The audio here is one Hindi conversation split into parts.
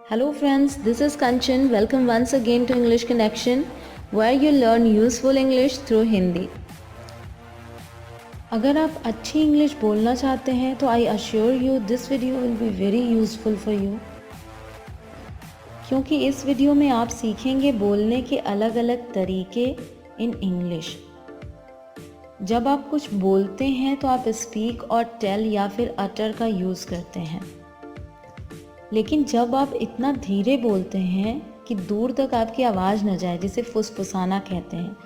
Hello friends, this is Kanchan. Welcome once again to English Connection, where you learn useful English through Hindi. अगर आप अच्छी इंग्लिश बोलना चाहते हैं तो I assure you this video will be very useful for you, क्योंकि इस वीडियो में आप सीखेंगे बोलने के अलग अलग तरीके इन इंग्लिश। जब आप कुछ बोलते हैं तो आप स्पीक और टेल या फिर अटर का यूज़ करते हैं, लेकिन जब आप इतना धीरे बोलते हैं कि दूर तक आपकी आवाज़ न जाए, जिसे फुसफुसाना कहते हैं,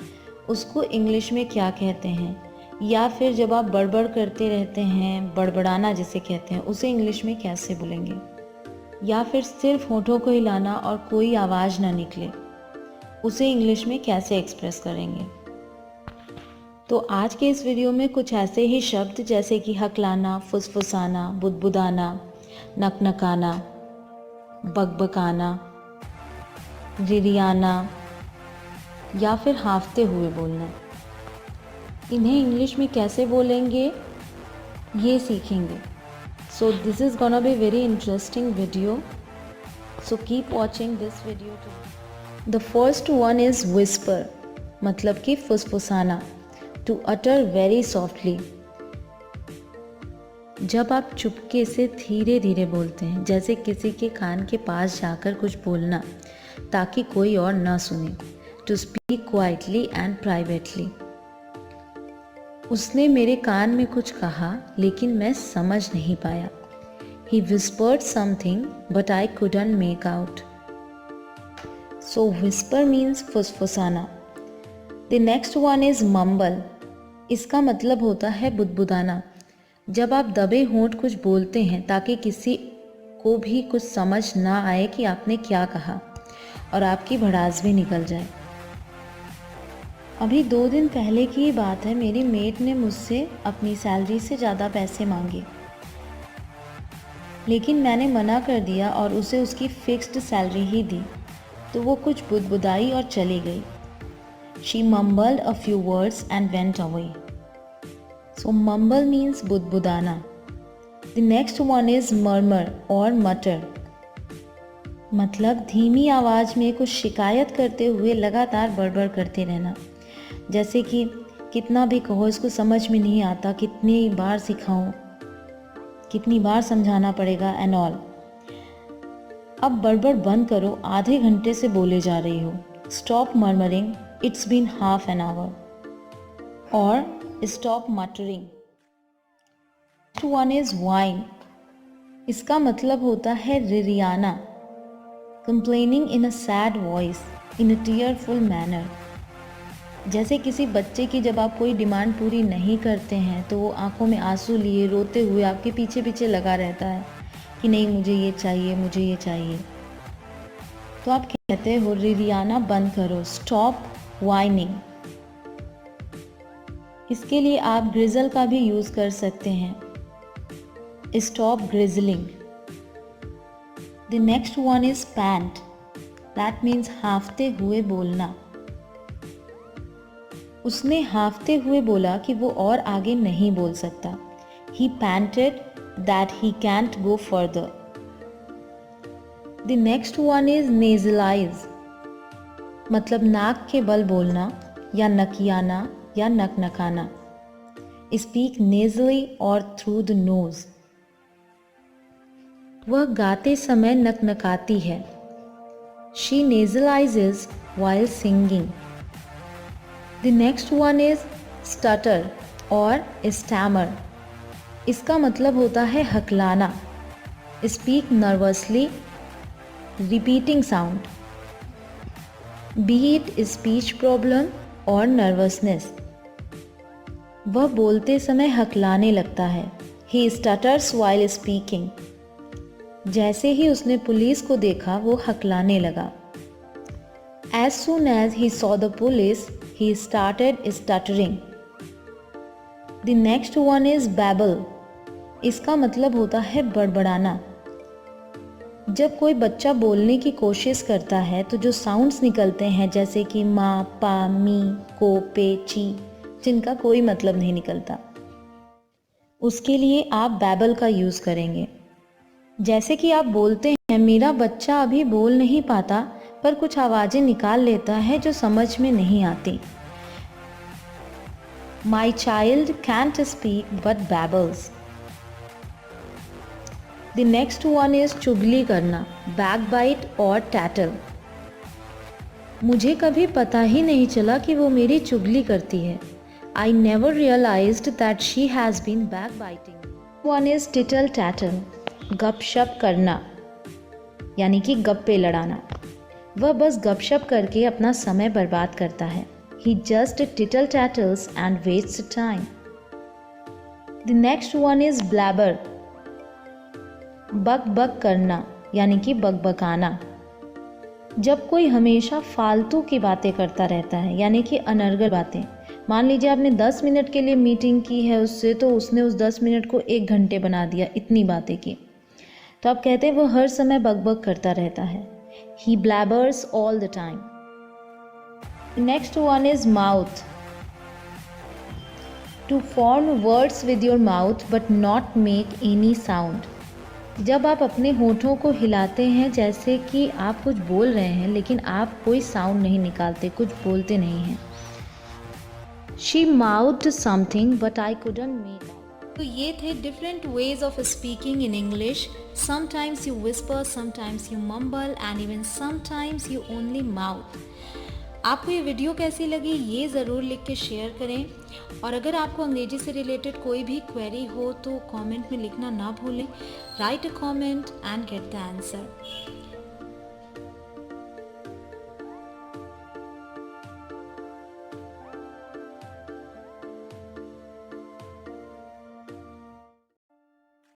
उसको इंग्लिश में क्या कहते हैं? या फिर जब आप बड़बड़ करते रहते हैं, बड़बड़ाना जिसे कहते हैं, उसे इंग्लिश में कैसे बोलेंगे? या फिर सिर्फ होठों को हिलाना और कोई आवाज़ ना निकले, उसे इंग्लिश में कैसे एक्सप्रेस करेंगे? तो आज के इस वीडियो में कुछ ऐसे ही शब्द जैसे कि हकलाना, फुसफुसाना, बुदबुदाना, नकनकाना, बकबकाना, रिरियाना या फिर हांफते हुए बोलना, इन्हें इंग्लिश में कैसे बोलेंगे ये सीखेंगे। So this is gonna be very interesting video, so keep watching this video too. The first one is whisper, मतलब कि फुसफुसाना, टू अटर वेरी सॉफ्टली। जब आप चुपके से धीरे धीरे बोलते हैं, जैसे किसी के कान के पास जाकर कुछ बोलना ताकि कोई और ना सुने, to speak quietly and privately. उसने मेरे कान में कुछ कहा लेकिन मैं समझ नहीं पाया। He whispered something but I couldn't make out. So whisper means फुसफुसाना। The next one is mumble. इसका मतलब होता है बुदबुदाना। जब आप दबे होंठ कुछ बोलते हैं ताकि किसी को भी कुछ समझ ना आए कि आपने क्या कहा और आपकी भड़ास भी निकल जाए। अभी 2 दिन पहले की ही बात है, मेरी मेट ने मुझसे अपनी सैलरी से ज़्यादा पैसे मांगे, लेकिन मैंने मना कर दिया और उसे उसकी फिक्स्ड सैलरी ही दी, तो वो कुछ बुदबुदाई और चली गई। She mumbled a few words and went away. So mumble means budbudana. The next one is murmur or mutter. मतलब धीमी आवाज़ में कुछ शिकायत करते हुए लगातार बड़बड़ करते रहना, जैसे कि कितना भी कहो इसको समझ में नहीं आता, कितनी बार सिखाऊं, कितनी बार समझाना पड़ेगा एंड ऑल। अब बड़बड़ बंद करो, आधे घंटे से बोले जा रही हो। Stop murmuring, it's been half an hour. और stop muttering. Next one is whine. इसका मतलब होता है रिरियाना, complaining in a sad voice in a tearful manner. जैसे किसी बच्चे की जब आप कोई डिमांड पूरी नहीं करते हैं तो वो आंखों में आंसू लिए रोते हुए आपके पीछे पीछे लगा रहता है कि नहीं मुझे ये चाहिए, मुझे ये चाहिए। तो आप कहते हो रिरियाना बंद करो, स्टॉप वाइनिंग। इसके लिए आप ग्रिजल का भी यूज़ कर सकते हैं, stop grizzling. The next one is pant, that means हांफते हुए बोलना। उसने हांफते हुए बोला कि वो और आगे नहीं बोल सकता। He panted that he can't go further. The next one is nasalize, मतलब नाक के बल बोलना या नकियाना या नकनकाना। Speak nasally or through the nose. वह गाते समय नकनकाती है। She nasalizes while singing. The next one is stutter और stammer. इसका मतलब होता है हकलाना। Speak nervously, repeating sound. Be it speech problem or nervousness. वह बोलते समय हकलाने लगता है। He stutters while speaking. जैसे ही उसने पुलिस को देखा वो हकलाने लगा। As soon as he saw the police, he started stuttering. The next one is babble. इसका मतलब होता है बड़बड़ाना। जब कोई बच्चा बोलने की कोशिश करता है तो जो साउंड्स निकलते हैं जैसे कि माँ, पा, मी, को, पे, ची, जिनका कोई मतलब नहीं निकलता, उसके लिए आप बैबल का यूज़ करेंगे। जैसे कि आप बोलते हैं, मेरा बच्चा अभी बोल नहीं पाता पर कुछ आवाज़ें निकाल लेता है जो समझ में नहीं आती। My child can't speak but babbles. The next one is चुगली करना, backbite और tattle. मुझे कभी पता ही नहीं चला कि वो मेरी चुगली करती है। I never realized that she has been backbiting. One is tittle tattle, गपशप करना, यानी कि गप्पे लड़ाना। वह बस गपशप करके अपना समय बर्बाद करता है। He just tittle tattles and wastes time. The next one is blabber, बक बक करना, यानी कि बकबकाना। जब कोई हमेशा फालतू की बातें करता रहता है, यानी कि अनर्गल बातें। मान लीजिए आपने 10 मिनट के लिए मीटिंग की है उससे, तो उसने उस 10 मिनट को 1 घंटे बना दिया, इतनी बातें की। तो आप कहते हैं वो हर समय बकबक करता रहता है। He blabbers all the time. Next one is mouth. To form words with your mouth but not make any sound. जब आप अपने होठों को हिलाते हैं जैसे कि आप कुछ बोल रहे हैं लेकिन आप कोई साउंड नहीं निकालते, कुछ बोलते नहीं हैं। She mouthed something but I couldn't make out. तो ये थे different ways of speaking in English. Sometimes you whisper, sometimes you mumble and even sometimes you only mouth. आपको ये वीडियो कैसी लगी ये ज़रूर लिख के शेयर करें, और अगर आपको अंग्रेजी से रिलेटेड कोई भी क्वेरी हो तो कमेंट में लिखना ना भूलें। Right a comment and get the answer.